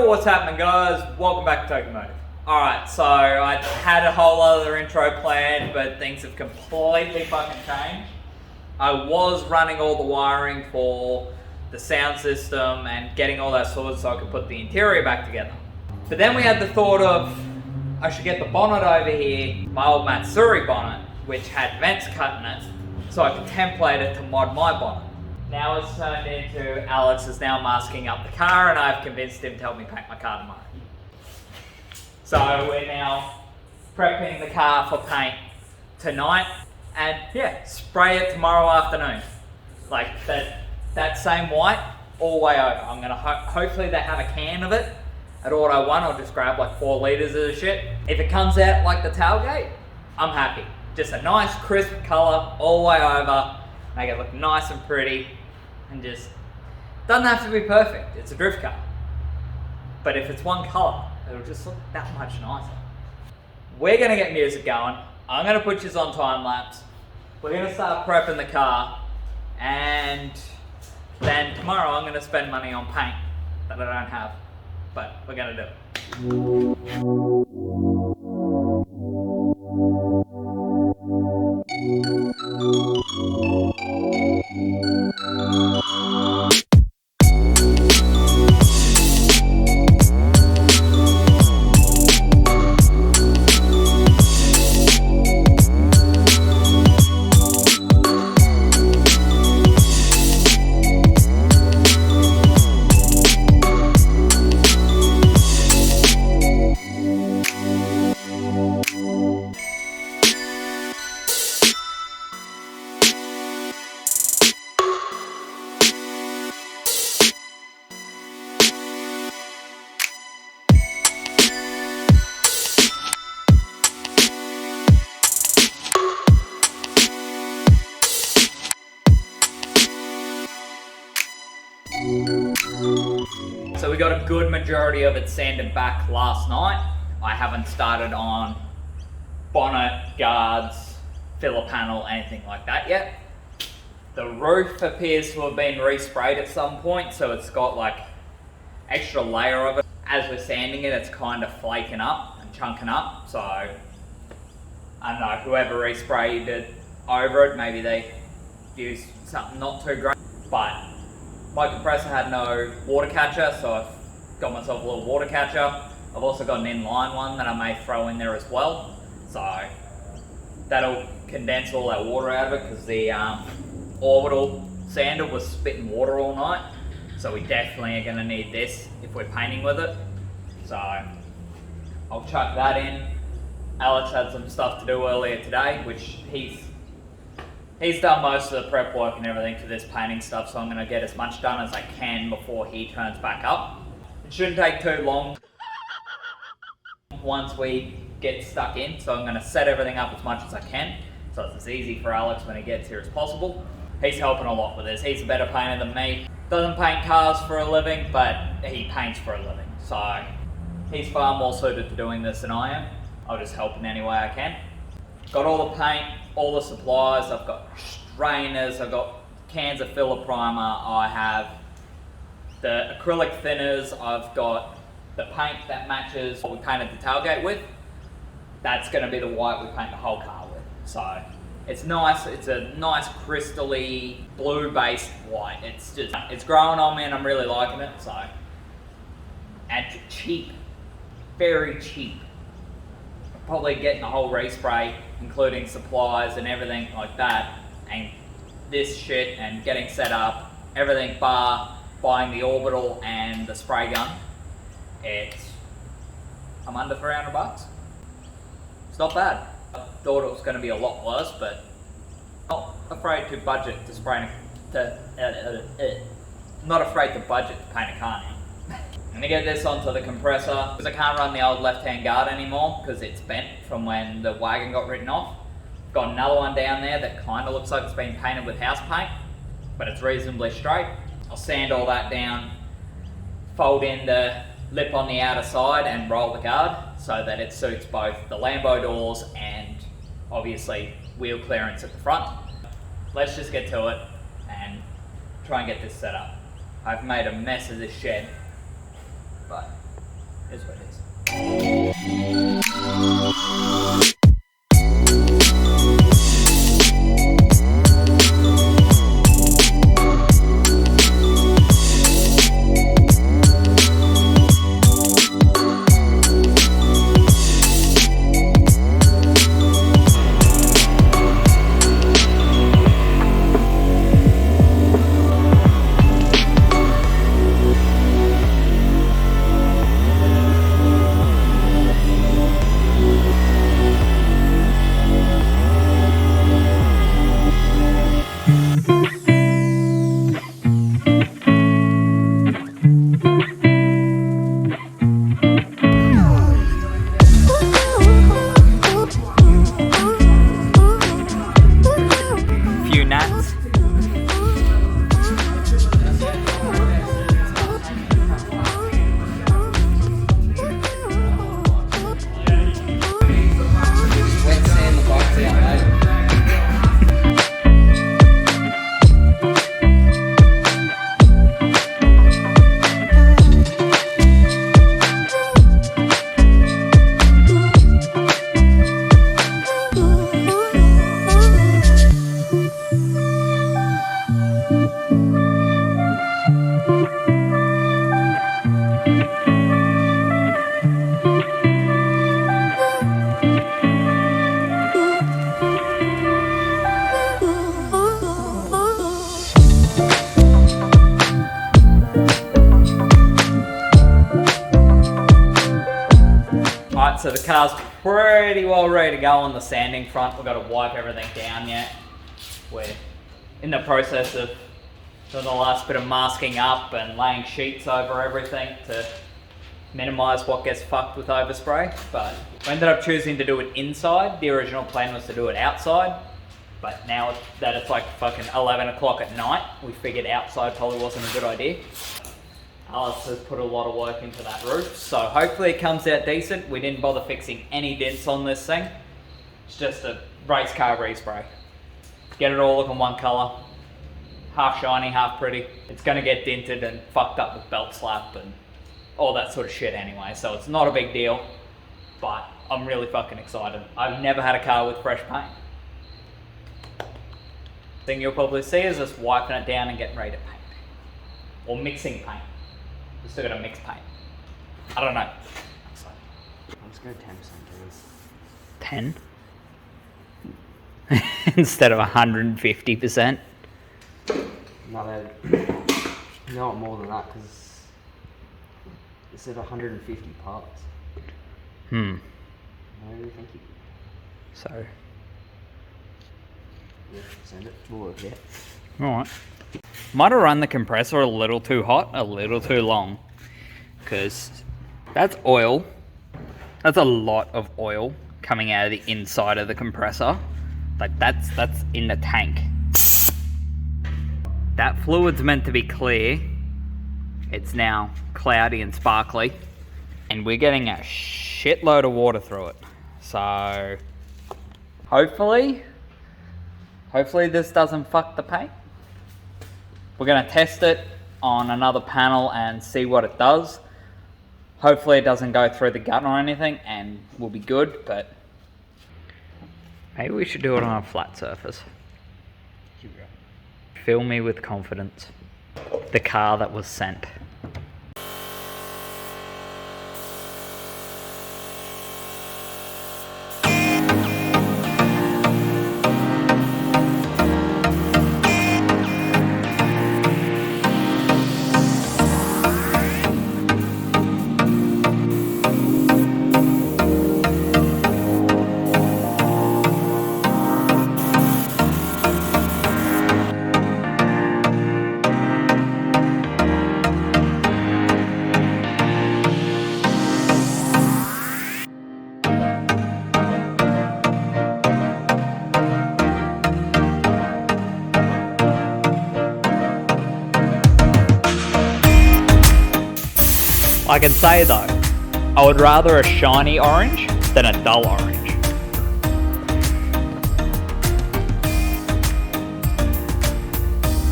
Yo, what's happening guys? Welcome back to Tokimotive. Alright, so I had a whole other intro planned, but things have completely fucking changed. I was running all the wiring for the sound system and getting all that sorted so I could put the interior back together. But then we had the thought of, I should get the bonnet over here, my old Matsuri bonnet, which had vents cut in it, so I could template it to mod my bonnet. Now it's turned into Alex is now masking up the car and I've convinced him to help me paint my car tomorrow. So we're now prepping the car for paint tonight and yeah, spray it tomorrow afternoon. Like that same white all the way over. I'm gonna hopefully they have a can of it at Auto 1. I'll just grab like 4 litres of the shit. If it comes out like the tailgate, I'm happy. Just a nice crisp colour all the way over. Make it look nice and pretty and just doesn't have to be perfect. It's a drift car. But if it's one colour, it'll just look that much nicer. We're gonna get music going. I'm gonna put you on time lapse. We're gonna start prepping the car and then tomorrow I'm gonna spend money on paint that I don't have, but we're gonna do it. So we got a good majority of it sanded back last night. I haven't started on bonnet, guards, filler panel, anything like that yet. The roof appears to have been resprayed at some point, so it's got like extra layer of it. As we're sanding it, it's kind of flaking up and chunking up. So I don't know, whoever resprayed it over it, maybe they used something not too great. But my compressor had no water catcher, so I've got myself a little water catcher. I've also got an inline one that I may throw in there as well. So that'll condense all that water out of it because the orbital sander was spitting water all night. So we definitely are going to need this if we're painting with it. So I'll chuck that in. Alex had some stuff to do earlier today, which he's done most of the prep work and everything for this painting stuff, so I'm going to get as much done as I can before he turns back up. It shouldn't take too long once we get stuck in, so I'm going to set everything up as much as I can, so it's as easy for Alex when he gets here as possible. He's helping a lot with this. He's a better painter than me. Doesn't paint cars for a living, but he paints for a living, so he's far more suited to doing this than I am. I'll just help in any way I can. Got all the paint, all the supplies. I've got strainers, I've got cans of filler primer, I have the acrylic thinners, I've got the paint that matches what we painted the tailgate with. That's going to be the white we paint the whole car with. So it's nice, it's a nice crystally blue based white. It's growing on me and I'm really liking it. So, and cheap, very cheap. Probably getting the whole respray, including supplies and everything like that, and this shit and getting set up, everything bar buying the orbital and the spray gun. I'm under 300 bucks. It's not bad. I thought it was going to be a lot worse, but not afraid to budget to spray not afraid to budget to paint a car now. I'm gonna get this onto the compressor because I can't run the old left-hand guard anymore because it's bent from when the Wagon got written off. Got another one down there that kind of looks like it's been painted with house paint, but it's reasonably straight. I'll sand all that down, fold in the lip on the outer side and roll the guard so that it suits both the Lambo doors and obviously wheel clearance at the front. Let's just get to it and try and get this set up. I've made a mess of this shed, but Is what it is. So the car's pretty well ready to go on the sanding front. We've got to wipe everything down yet. We're in the process of doing the last bit of masking up and laying sheets over everything to minimise what gets fucked with overspray. But we ended up choosing to do it inside. The original plan was to do it outside. But now that it's like fucking 11 o'clock at night, we figured outside probably wasn't a good idea. Alice has put a lot of work into that roof, so hopefully it comes out decent. We didn't bother fixing any dents on this thing. It's just a race car respray. Get it all looking one colour. Half shiny, half pretty. It's going to get dented and fucked up with belt slap and all that sort of shit anyway, so it's not a big deal. But I'm really fucking excited. I've never had a car with fresh paint. Thing you'll probably see is us wiping it down and getting ready to paint. Or mixing paint. We're still gonna mix paint. I don't know. So, let's go 10%, please. 10? Instead of 150%? No, not more than that, because it said 150 parts. No, thank you. So? Yeah, send it. We'll work it out. Alright. Might have run the compressor a little too hot, a little too long. Because that's oil. That's a lot of oil coming out of the inside of the compressor. Like that's in the tank. That fluid's meant to be clear. It's now cloudy and sparkly. And we're getting a shitload of water through it. So hopefully this doesn't fuck the paint. We're going to test it on another panel and see what it does. Hopefully it doesn't go through the gut or anything and we'll be good, but maybe we should do it on a flat surface. Fill me with confidence. The car that was sent. I can say though, I would rather a shiny orange than a dull orange.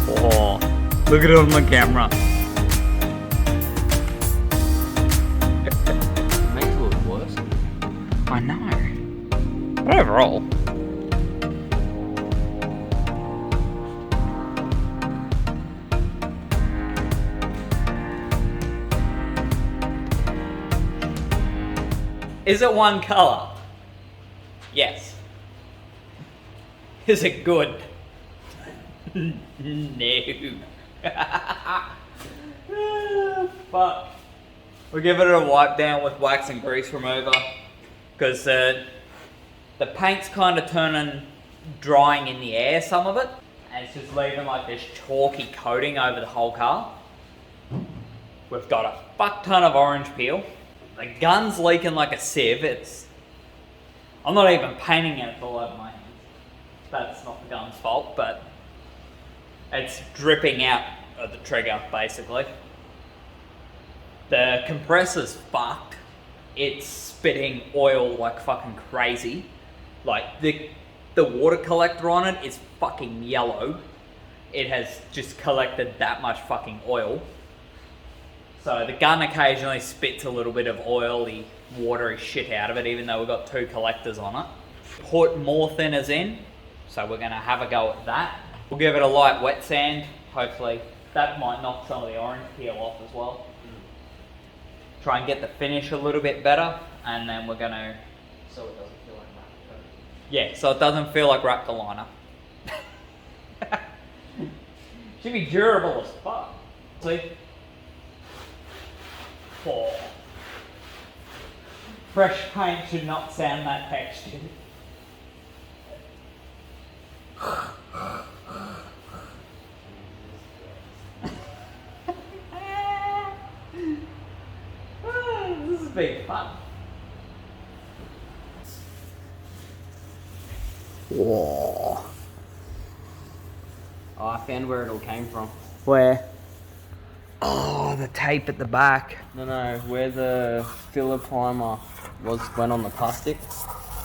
Oh, look at it on the camera. I know. But overall, is it one colour? Yes. Is it good? No. Fuck. We'll give it a wipe down with wax and grease remover because the paint's kind of drying in the air, some of it, and it's just leaving like this chalky coating over the whole car. We've got a fuck ton of orange peel. The gun's leaking like a sieve. I'm not even painting it all over my hands. That's not the gun's fault, but it's dripping out of the trigger, basically. The compressor's fucked. It's spitting oil like fucking crazy. Like, the water collector on it is fucking yellow. It has just collected that much fucking oil. So the gun occasionally spits a little bit of oily, watery shit out of it, even though we've got 2 collectors on it. Put more thinners in, so we're gonna have a go at that. We'll give it a light wet sand, hopefully. That might knock some of the orange peel off as well. Try and get the finish a little bit better, and then we're gonna... So it doesn't feel like that. Yeah, so it doesn't feel like Raptor liner. Should be durable as fuck. See? 4. Fresh paint should not sound that textured. This has been fun. Whoa. Oh, I found where it all came from. Where? Oh, the tape at the back. No, where the filler primer went on the plastic.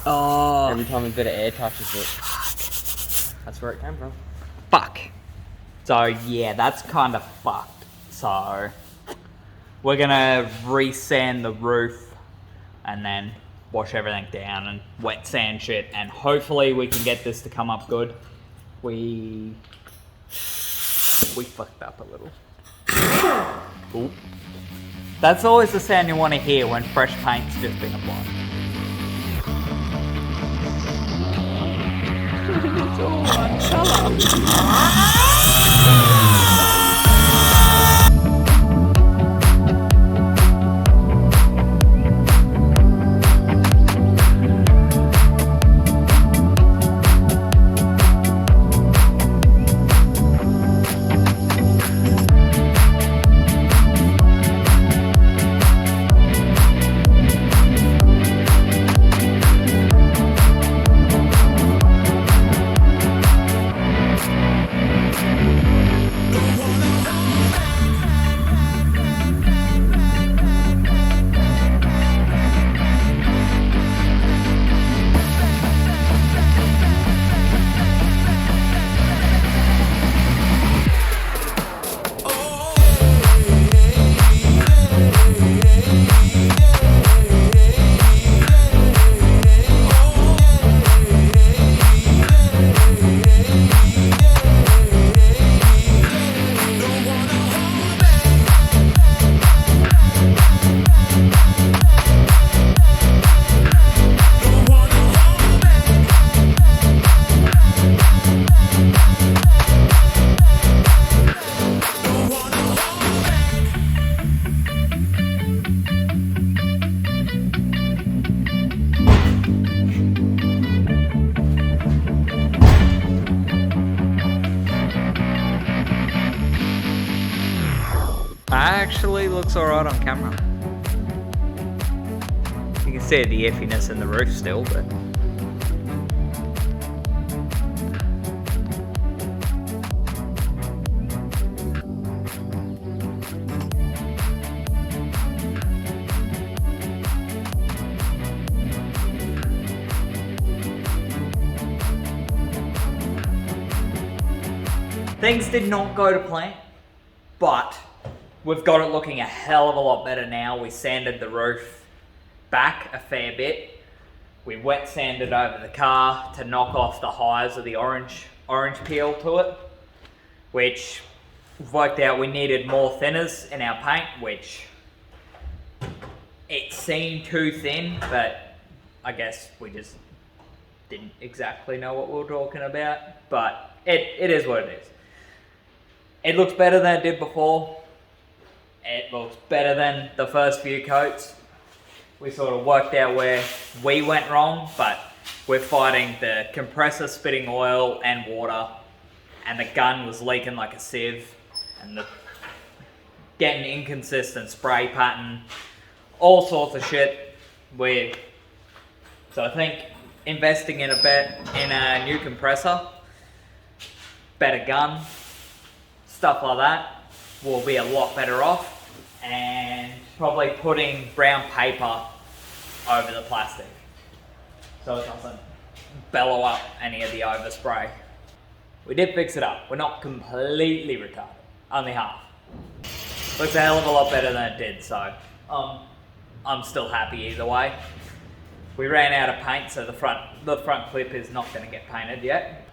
Oh. Every time a bit of air touches it. That's where it came from. Fuck. So yeah, that's kind of fucked. So we're gonna re-sand the roof and then wash everything down and wet sand shit, and hopefully we can get this to come up good. We fucked up a little. Ooh. That's always the sound you want to hear when fresh paint's just been applied. It's all one colour. Actually looks alright on camera. You can see the iffiness in the roof still, but things did not go to plan, but we've got it looking a hell of a lot better now. We sanded the roof back a fair bit. We wet sanded over the car to knock off the highs of the orange peel to it, which worked out we needed more thinners in our paint, which it seemed too thin, but I guess we just didn't exactly know what we were talking about. But it is what it is. It looks better than it did before. It looks better than the first few coats. We sort of worked out where we went wrong, but we're fighting the compressor spitting oil and water, and the gun was leaking like a sieve, and the getting inconsistent spray pattern, all sorts of shit. So I think investing in a new compressor, better gun, stuff like that, will be a lot better off, and probably putting brown paper over the plastic so it doesn't bellow up any of the overspray. We did fix it up. We're not completely retarded, only half. Looks a hell of a lot better than it did, so I'm still happy either way. We ran out of paint, so the front clip is not going to get painted yet.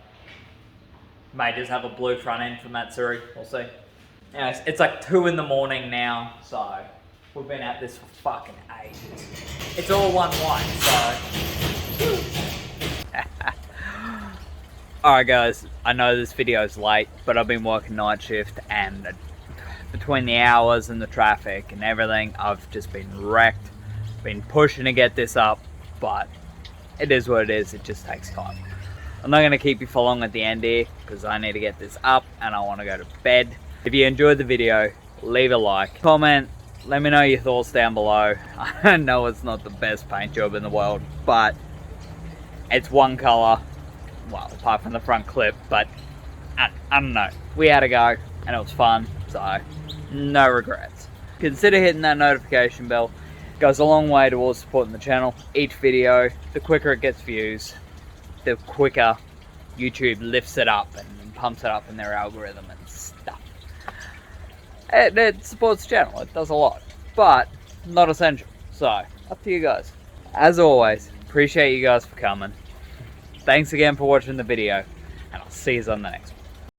May just have a blue front end for Matsuri, we'll see. Anyways, it's like 2 in the morning now, so we've been at this for fucking ages. It's all one white, so. Alright guys, I know this video's late, but I've been working night shift, and between the hours and the traffic and everything, I've just been wrecked. Been pushing to get this up, but it is what it is, it just takes time. I'm not going to keep you for long at the end here, because I need to get this up and I want to go to bed. If you enjoyed the video, leave a like, comment, let me know your thoughts down below. I know it's not the best paint job in the world, but it's one colour, well, apart from the front clip, but I don't know. We had a go and it was fun, so no regrets. Consider hitting that notification bell. It goes a long way towards supporting the channel. Each video, the quicker it gets views, the quicker YouTube lifts it up and pumps it up in their algorithm and stuff. It supports the channel, it does a lot, but not essential, so up to you guys. As always, appreciate you guys for coming. Thanks again for watching the video, and I'll see you on the next one.